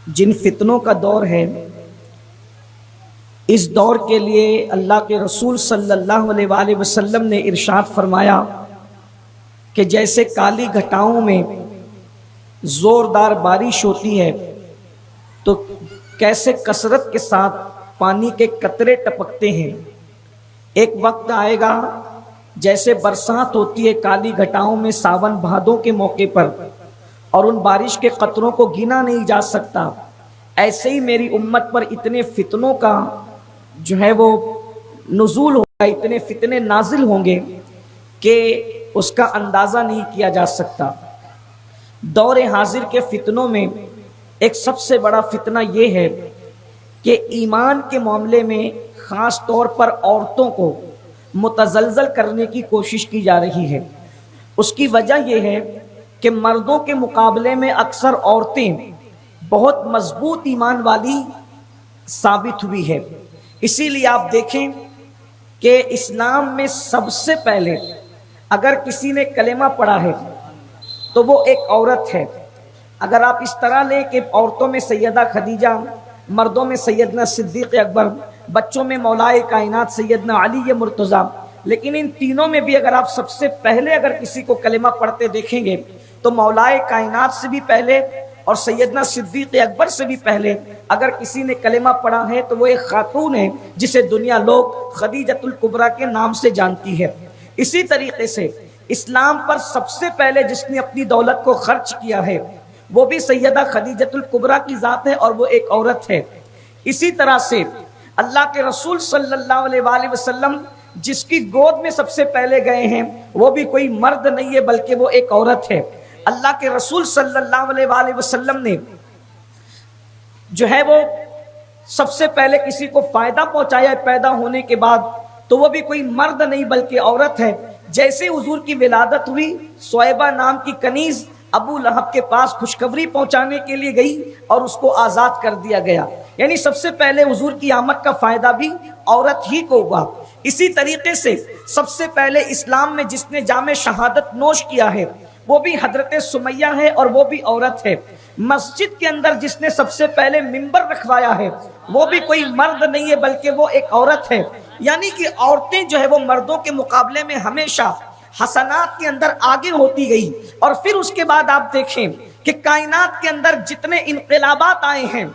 جن فتنوں کا دور ہے، اس دور کے لیے اللہ کے رسول صلی اللہ علیہ وآلہ وسلم نے ارشاد فرمایا کہ جیسے کالی گھٹاؤں میں زوردار بارش ہوتی ہے تو کیسے کثرت کے ساتھ پانی کے قطرے ٹپکتے ہیں، ایک وقت آئے گا جیسے برسات ہوتی ہے کالی گھٹاؤں میں ساون بھادوں کے موقع پر، اور ان بارش کے قطروں کو گنا نہیں جا سکتا، ایسے ہی میری امت پر اتنے فتنوں کا جو ہے وہ نزول ہوگا، اتنے فتنے نازل ہوں گے کہ اس کا اندازہ نہیں کیا جا سکتا۔ دور حاضر کے فتنوں میں ایک سب سے بڑا فتنہ یہ ہے کہ ایمان کے معاملے میں خاص طور پر عورتوں کو متزلزل کرنے کی کوشش کی جا رہی ہے۔ اس کی وجہ یہ ہے کہ مردوں کے مقابلے میں اکثر عورتیں بہت مضبوط ایمان والی ثابت ہوئی ہے۔ اسی لیے آپ دیکھیں کہ اسلام میں سب سے پہلے اگر کسی نے کلمہ پڑھا ہے تو وہ ایک عورت ہے۔ اگر آپ اس طرح لیں کہ عورتوں میں سیدہ خدیجہ، مردوں میں سیدنا صدیق اکبر، بچوں میں مولائے کائنات سیدنا علی مرتضیٰ، لیکن ان تینوں میں بھی اگر آپ سب سے پہلے اگر کسی کو کلمہ پڑھتے دیکھیں گے تو مولائے کائنات سے بھی پہلے اور سیدنا صدیق اکبر سے بھی پہلے اگر کسی نے کلمہ پڑھا ہے تو وہ ایک خاتون ہے جسے دنیا لوگ خدیجۃ الکبریٰ کے نام سے جانتی ہے۔ اسی طریقے سے اسلام پر سب سے پہلے جس نے اپنی دولت کو خرچ کیا ہے وہ بھی سیدہ خدیجۃ الکبریٰ کی ذات ہے، اور وہ ایک عورت ہے۔ اسی طرح سے اللہ کے رسول صلی اللہ علیہ وآلہ وسلم جس کی گود میں سب سے پہلے گئے ہیں وہ بھی کوئی مرد نہیں ہے بلکہ وہ ایک عورت ہے۔ اللہ کے رسول صلی اللہ علیہ وآلہ وسلم نے جو ہے وہ سب سے پہلے کسی کو فائدہ پہنچایا پیدا ہونے کے بعد تو وہ بھی کوئی مرد نہیں بلکہ عورت ہے۔ جیسے حضور کی ولادت ہوئی، صہیبہ نام کی کنیز ابو لہب کے پاس خوشخبری پہنچانے کے لیے گئی اور اس کو آزاد کر دیا گیا، یعنی سب سے پہلے حضور کی آمد کا فائدہ بھی عورت ہی کو ہوا۔ اسی طریقے سے سب سے پہلے اسلام میں جس نے جام شہادت نوش کیا ہے وہ بھی حضرت سمیہ ہے اور وہ بھی عورت ہے۔ مسجد کے اندر جس نے سب سے پہلے منبر رکھوایا ہے وہ بھی کوئی مرد نہیں ہے بلکہ وہ ایک عورت ہے۔ یعنی کہ عورتیں جو ہے وہ مردوں کے مقابلے میں ہمیشہ حسنات کے اندر آگے ہوتی گئی۔ اور پھر اس کے بعد آپ دیکھیں کہ کائنات کے اندر جتنے انقلابات آئے ہیں،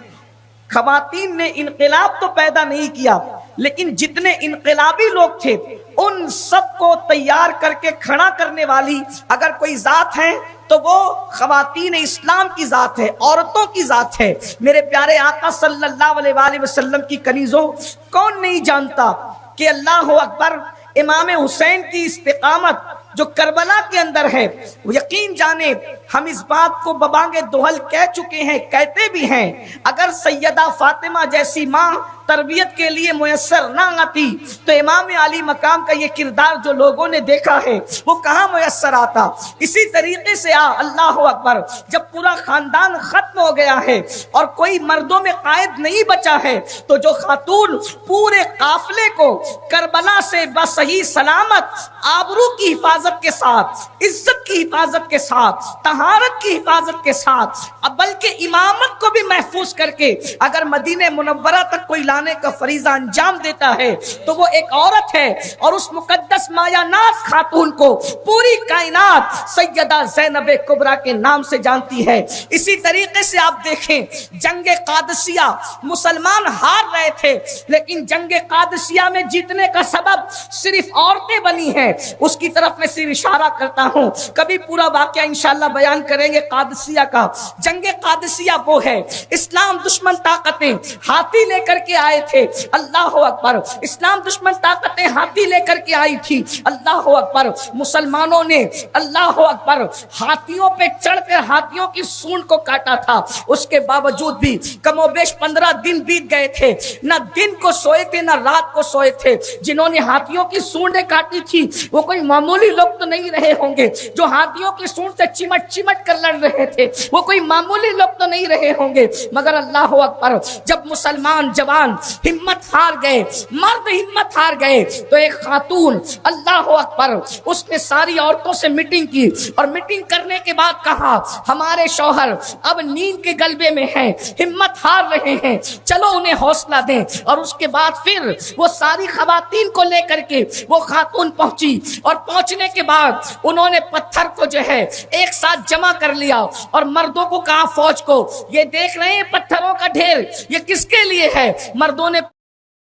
خواتین نے انقلاب تو پیدا نہیں کیا لیکن جتنے انقلابی لوگ تھے ان سب کو تیار کر کے کھڑا کرنے والی اگر کوئی ذات ہے تو وہ خواتین اسلام کی ذات ہے، عورتوں کی ذات ہے۔ میرے پیارے آقا صلی اللہ علیہ وآلہ وسلم کی کنیزوں، کون نہیں جانتا کہ اللہ اکبر امام حسین کی استقامت جو کربلا کے اندر ہے، یقین جانے ہم اس بات کو ببانگ دوہل کہہ چکے ہیں، کہتے بھی ہیں، اگر سیدہ فاطمہ جیسی ماں تربیت کے لیے میسر نہ آتی تو امام علی مقام کا یہ کردار جو لوگوں نے دیکھا ہے وہ کہاں میسر آتا۔ اسی طریقے سے اللہ اکبر جب پورا خاندان ختم ہو گیا ہے اور کوئی مردوں میں قائد نہیں بچا ہے تو جو خاتون پورے قافلے کو کربلا سے بصحیح سلامت آبرو کی حفاظت کے ساتھ، عزت کی حفاظت کے ساتھ، طہارت کی حفاظت کے ساتھ، بلکہ امامت کو بھی محفوظ کر کے اگر مدینہ منورہ تک کوئی لانے کا فریضہ انجام دیتا ہے تو وہ ایک عورت ہے۔ اور اس مقدس مایا ناز خاتون کو پوری کائنات سیدہ زینب کبریٰ کے نام سے جانتی ہے۔ اسی طریقے سے آپ دیکھیں جنگ قادسیہ مسلمان ہار رہے تھے لیکن جنگ قادسیہ میں جیتنے کا سبب صرف عورتیں بنی ہیں۔ اس کی طرف میں صرف اشارہ کرتا ہوں، کبھی پورا واقعہ انشاءاللہ بیان کریں گے قادسیہ کا۔ جنگ قادسیہ وہ ہے، اسلام دشمن طاقتیں ہاتھی لے کر کے آئے تھے، اللہ اکبر، اسلام دشمن طاقتیں ہاتھی لے کر کے آئی تھی، اللہ اکبر، مسلمانوں نے اللہ اکبر ہاتھیوں پہ چڑھ کر ہاتھیوں کی سونڈ کو کاٹا تھا۔ اس کے باوجود بھی کم و بیش 15 دن بیت گئے تھے، نہ دن کو سوئے تھے نہ رات کو سوئے تھے۔ جنہوں نے ہاتھیوں کی سونڈیں کاٹی تھی وہ کوئی معمولی لوگ تو نہیں رہے ہوں گے، جو ہاتھیوں کی سونڈ سے چمٹ چمٹ کر لڑ رہے تھے وہ کوئی معمولی لوگ تو نہیں رہے ہوں گے، مگر اللہ اکبر جب مسلمان جوان ہمت ہار گئے، مرد ہمت ہار گئے، تو ایک خاتون اللہ اکبر اس نے ساری عورتوں سے میٹنگ کی، اور میٹنگ کرنے کے بعد کہا ہمارے شوہر اب نیند کے غلبے میں ہیں، ہمت ہار رہے ہیں، چلو انہیں حوصلہ دیں۔ اور اس کے بعد پھر وہ ساری خواتین کو لے کر کے وہ خاتون پہنچی، اور پہنچنے کے بعد انہوں نے پتھر کو جو ہے ایک ساتھ جمع کر لیا، اور مردوں کو کہا فوج کو یہ دیکھ رہے ہیں پتھروں کا ڈھیر یہ کس کے لیے ہے؟ مردوں نے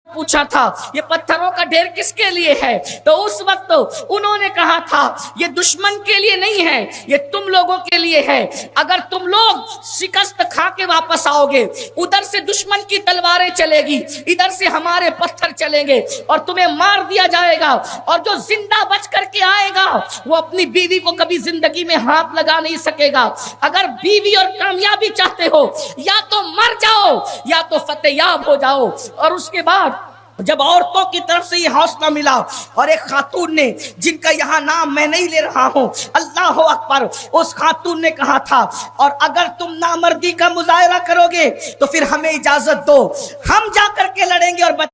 پوچھا تھا یہ پتھروں کا ڈھیر کس کے لیے ہے؟ تو اس وقت انہوں نے کہا تھا یہ دشمن کے لیے نہیں ہے، یہ تم لوگوں کے لیے ہے۔ اگر تم لوگ شکست کھا کے واپس آؤ گے، ادھر سے دشمن کی تلواریں چلے گی، ادھر سے ہمارے پتھر چلیں گے، اور تمہیں مار دیا جائے گا، اور جو زندہ بچ کر کے آئے گا وہ اپنی بیوی کو کبھی زندگی میں ہاتھ لگا نہیں سکے گا۔ اگر بیوی اور کامیابی چاہتے ہو یا تو مر جاؤ یا تو فتح یاب ہو جاؤ۔ اور اس کے بعد جب عورتوں کی طرف سے یہ حوصلہ ملا، اور ایک خاتون نے جن کا یہاں نام میں نہیں لے رہا ہوں، اللہ اکبر، اس خاتون نے کہا تھا اور اگر تم نامردی کا مظاہرہ کرو گے تو پھر ہمیں اجازت دو، ہم جا کر کے لڑیں گے اور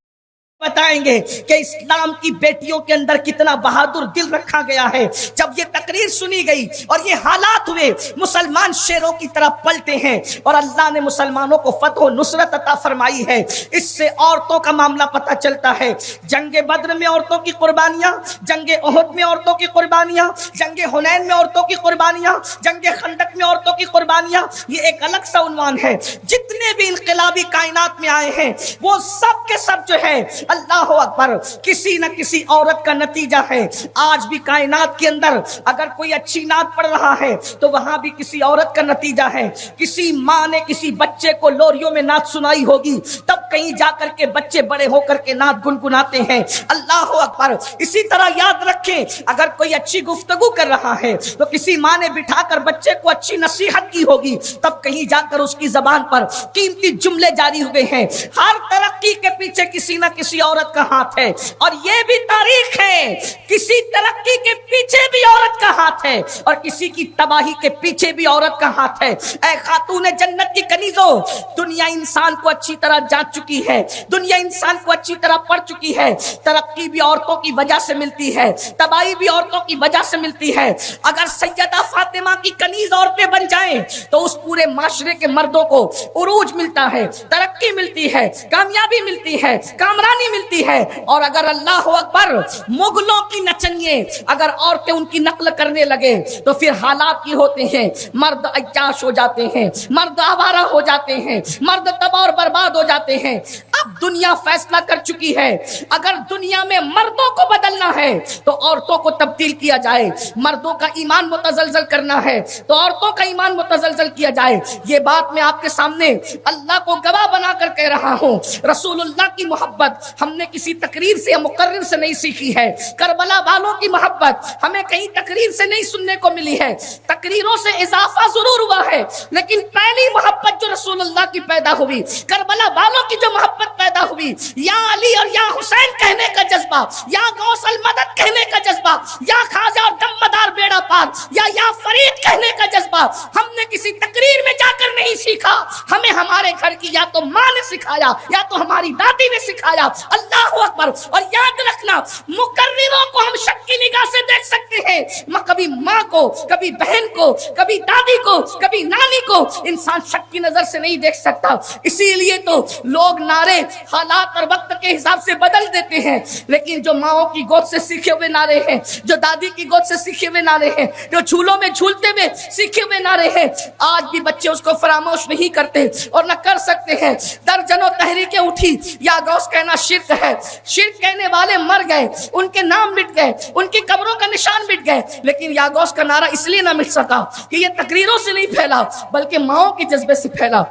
بتائیں گے کہ اسلام کی بیٹیوں کے اندر کتنا بہادر دل رکھا گیا ہے۔ جب یہ تقریر سنی گئی اور یہ حالات ہوئے، مسلمان شیروں کی طرح پلٹے ہیں، اور اللہ نے مسلمانوں کو فتح و نصرت عطا فرمائی ہے۔ اس سے عورتوں کا معاملہ پتہ چلتا ہے۔ جنگ بدر میں عورتوں کی قربانیاں، جنگ احد میں عورتوں کی قربانیاں، جنگ حنین میں عورتوں کی قربانیاں، جنگ خندق میں عورتوں کی قربانیاں، یہ ایک الگ سا عنوان ہے۔ جتنے بھی انقلابی کائنات میں آئے ہیں وہ سب کے سب جو ہے اللہ اکبر کسی نہ کسی عورت کا نتیجہ ہے۔ آج بھی کائنات کے اندر اگر کوئی اچھی نعت پڑھ رہا ہے تو وہاں بھی کسی عورت کا نتیجہ ہے۔ کسی ماں نے کسی بچے کو لوریوں میں نعت سنائی ہوگی، تب کہیں جا کر کے بچے بڑے ہو کر کے نعت گنگناتے ہیں۔ اللہ اکبر۔ اسی طرح یاد رکھیں اگر کوئی اچھی گفتگو کر رہا ہے تو کسی ماں نے بٹھا کر بچے کو اچھی نصیحت کی ہوگی، تب کہیں جا کر اس کی زبان پر قیمتی جملے جاری ہوئے ہیں۔ ہر ترقی کے پیچھے کسی نہ کسی عورت کا ہاتھ ہے، اور یہ بھی تاریخ ہے، کسی ترقی کے پیچھے بھی عورت کا ہاتھ ہے، اور کسی کی تباہی کے پیچھے بھی عورت کا ہاتھ ہے۔ اے خاتون جنت کی کنیزوں، دنیا انسان کو اچھی طرح جان چکی ہے، دنیا انسان کو اچھی طرح پڑھ چکی ہے۔ ترقی بھی عورتوں کی وجہ سے ملتی ہے، تباہی بھی عورتوں کی وجہ سے ملتی ہے۔ اگر سیدہ فاطمہ کی کنیز عورتیں بن جائیں تو اس پورے معاشرے کے مردوں کو عروج ملتا ہے، ترقی ملتی ہے، کامیابی ملتی ہے، کامرانی ملتی ہے۔ اور اگر اللہ اکبر مغلوں کی نچنیے اگر عورتیں ان کی نقل کرنے لگے تو پھر حالات یہ ہوتے ہیں، مرد عیاش ہو جاتے ہیں، مرد آوارہ ہو جاتے ہیں، مرد تباہ اور برباد ہو جاتے ہیں۔ اب دنیا فیصلہ کر چکی ہے، اگر دنیا میں مردوں کو بدلنا ہے تو عورتوں کو تبدیل کیا جائے، مردوں کا ایمان متزلزل کرنا ہے تو عورتوں کا ایمان متزلزل کیا جائے۔ یہ بات میں آپ کے سامنے اللہ کو گواہ بنا کر کہہ رہا ہوں۔ رسول اللہ کی محبت ہم نے کسی تقریر سے یا مقرر سے نہیں سیکھی ہے، کربلا والوں کی محبت ہمیں کہیں تقریر سے نہیں سننے کو ملی ہے، تقریروں سے اضافہ ضرور ہوا ہے، لیکن پہلی محبت جو رسول اللہ کی پیدا ہوئی، کربلا والوں کی جو محبت پیدا ہوئی، یا علی اور یا حسین کہنے کا جذبہ، یا غوث المدد کہنے کا جذبہ، یا خواجہ اور دمدار بیڑا پار، یا فرید کہنے کا جذبہ ہم نے کسی تقریر میں جا کر نہیں سیکھا، ہمیں ہمارے گھر کی یا تو ماں نے سکھایا یا تو ہماری دادی نے سکھایا۔ اللہ اکبر۔ اور یاد رکھنا مقرروں کو ہم شک کی نگاہ سے دیکھ سکتے ہیں، کبھی ماں کو، کبھی بہن کو، کبھی دادی کو، کبھی نانی کو انسان شک کی نظر سے نہیں دیکھ سکتا۔ اسی لیے تو لوگ نعرے حالات اور وقت کے حساب سے بدل دیتے ہیں، لیکن جو ماؤں کی گود سے سیکھے ہوئے نعرے ہیں، جو دادی کی گود سے سیکھے ہوئے نعرے ہیں، جو جھولوں میں جھولتے ہوئے سیکھے ہوئے نعرے ہیں، آج بھی بچے اس کو فراموش نہیں کرتے اور نہ کر سکتے ہیں۔ درجنوں تحریکیں اٹھی، یا غوث کہنا شرک ہے، شرک کہنے والے مر گئے، ان کے نام مٹ گئے، ان کی قبروں کا نشان مٹ گئے، لیکن یا غوث کا نعرہ اس لیے نہ مٹ سکا کہ یہ تقریروں سے نہیں پھیلا بلکہ ماؤں کے جذبے سے پھیلا،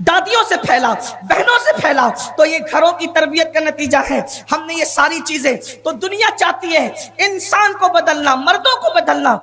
دادیوں سے پھیلا، بہنوں سے پھیلا۔ تو یہ گھروں کی تربیت کا نتیجہ ہے۔ ہم نے یہ ساری چیزیں تو دنیا چاہتی ہے انسان کو بدلنا، مردوں کو بدلنا،